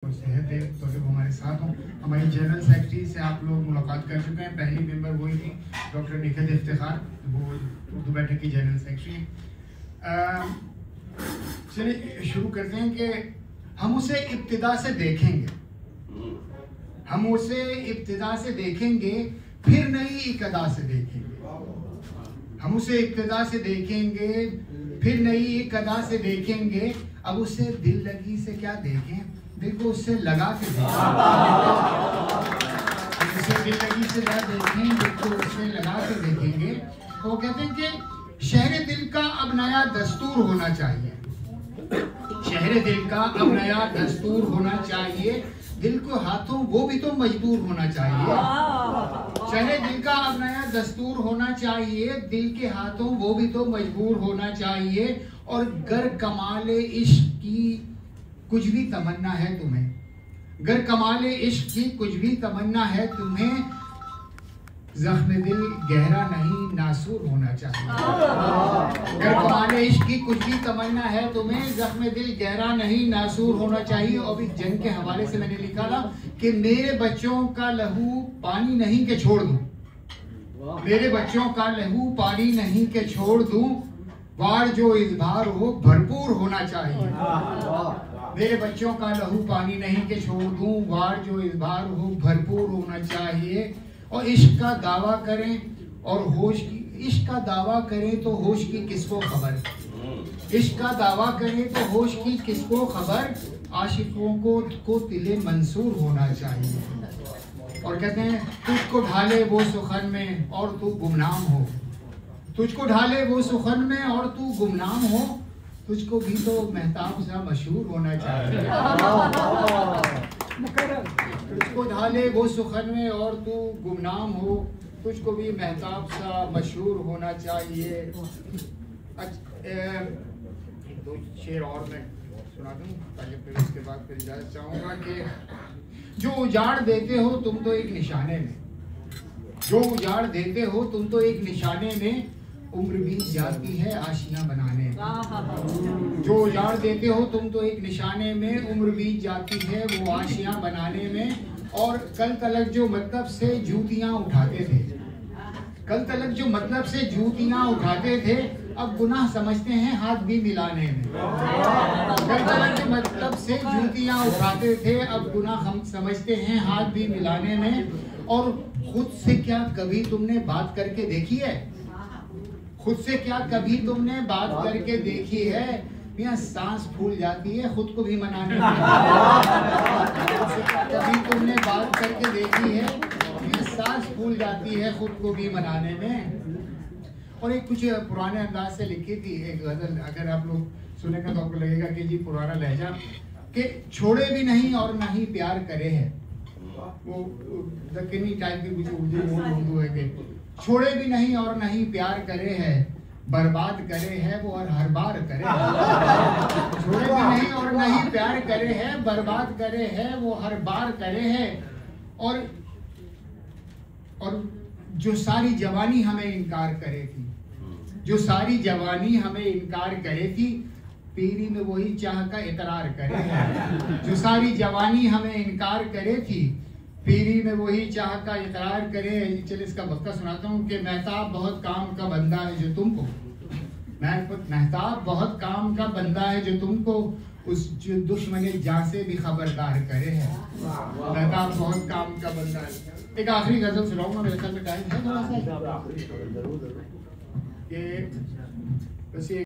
सेहत है तो जब हमारे साथ हों। हमारी जनरल सेक्रेटरी से आप लोग मुलाकात कर चुके हैं। पहली मेंबर वही थी डॉक्टर निखिल इफ्तिखार, वो उर्दू बैठक की जनरल सेक्रेटरी हैं। चलिए शुरू करते हैं कि हम उसे इब्तिदा से देखेंगे, हम उसे इब्तिदा से देखेंगे, फिर नई एक अदा से देखेंगे। हम उसे इब्तिदा से देखेंगे, फिर नई एक अदा से देखेंगे। अब उसे दिल लगी से क्या देखें, दिल को उससे लगा के देखें। उसे दिल लगी से क्या देखें, दिल को उससे लगा के देखेंगे। तो कहते हैं कि शहर दिल का अब नया दस्तूर होना चाहिए। शहर दिल का अब नया दस्तूर होना चाहिए। दिल को हाथों वो भी तो मजबूर होना चाहिए। शहर दिल का अब नया दस्तूर होना चाहिए। दिल के हाथों वो भी तो मजबूर होना चाहिए। और गर कमाले इश्क की कुछ भी तमन्ना है तुम्हें, गर कमाले इश्क की कुछ भी तमन्ना है तुम्हें, जख्म दिल गहरा नहीं नासूर होना चाहिए। गर कमाले इश्क की कुछ भी तमन्ना है तुम्हें, जख्म दिल गहरा नहीं नासूर होना चाहिए। और भी जंग के हवाले से मैंने लिखा था कि मेरे बच्चों का लहू पानी नहीं के छोड़ दूं, मेरे बच्चों का लहू पानी नहीं के छोड़ दूं, वार जो इज़हार हो भरपूर होना चाहिए। मेरे बच्चों का लहू पानी नहीं के छोड़ दूं, वार जो इज़हार हो भरपूर होना चाहिए। और इश्क का दावा करें और होश की, इश्क का दावा करें तो होश की किसको खबर, इश्क का दावा करें तो होश की किसको खबर, आशिकों को तिले मंसूर होना चाहिए। और कहते हैं तुझको ढाले वो सुखन में और तू गुमनाम हो, तुझको ढाले वो सुखन में और तू गुमनाम हो, तुझको भी तो महताब सा मशहूर होना चाहिए। तुझको ढाले वो सुखन में और तू गुमनाम हो, तुझको भी महताब सा मशहूर होना चाहिए। एक दो शेर और मैं सुना दूं ताकि फिर इसके बाद फिर इजाज़त चाहूँगा कि जो उजाड़ देते हो तुम तो एक निशाने में, जो उजाड़ देते हो तुम तो एक निशाने में, उम्र बीत जाती है आशियां बनाने में। जो उजाड़ देते हो तुम तो एक निशाने में, उम्र बीत जाती है वो आशियां बनाने में। और कल तलक जो मतलब से जूतियां उठाते थे, कल तलक जो मतलब से जूतियां उठाते थे, अब गुनाह समझते हैं हाथ भी मिलाने में। कल तलक जो मतलब से जूतियां उठाते थे, अब गुनाह हम समझते हैं हाथ भी मिलाने में। और खुद से क्या कभी तुमने बात करके देखी है, खुद से क्या कभी तुमने बात करके देखी है, मियां सांस फूल जाती है खुद को भी मनाने में। कभी तुमने बात करके देखी है, मियां सांस फूल जाती है खुद को भी मनाने में। और एक कुछ पुराने अंदाज से लिखी थी एक गजल, अगर आप लोग सुनेगा तो आपको लगेगा कि जी पुराना लहजा, कि छोड़े भी नहीं और ना ही प्यार करे है। वो दक्कनी टाइप की कुछ उर्दू है कि छोड़े भी नहीं और नहीं प्यार करे है, बर्बाद करे है वो और हर बार करे है। छोड़े भी नहीं और नहीं प्यार करे है, बर्बाद करे है वो हर बार करे है। और जो सारी जवानी हमें इनकार करे थी, जो सारी जवानी हमें इनकार करे थी, पीरी में वही चाह का इकरार करे है। जो सारी जवानी हमें इनकार करे थी, पीरी में वही चाह का इकरार करे। चलिए इसका वक्ता सुनाता हूँ कि महताब बहुत काम का बंदा है जो तुमको, महताब बहुत काम का बंदा है जो तुमको, उस जो दुश्मन जान से भी खबरदार करे है। महताब बहुत काम का बंदा है। एक आखिरी गजल सुनाऊंगा, मेरे ख्याल में टाइम है थोड़ा सा,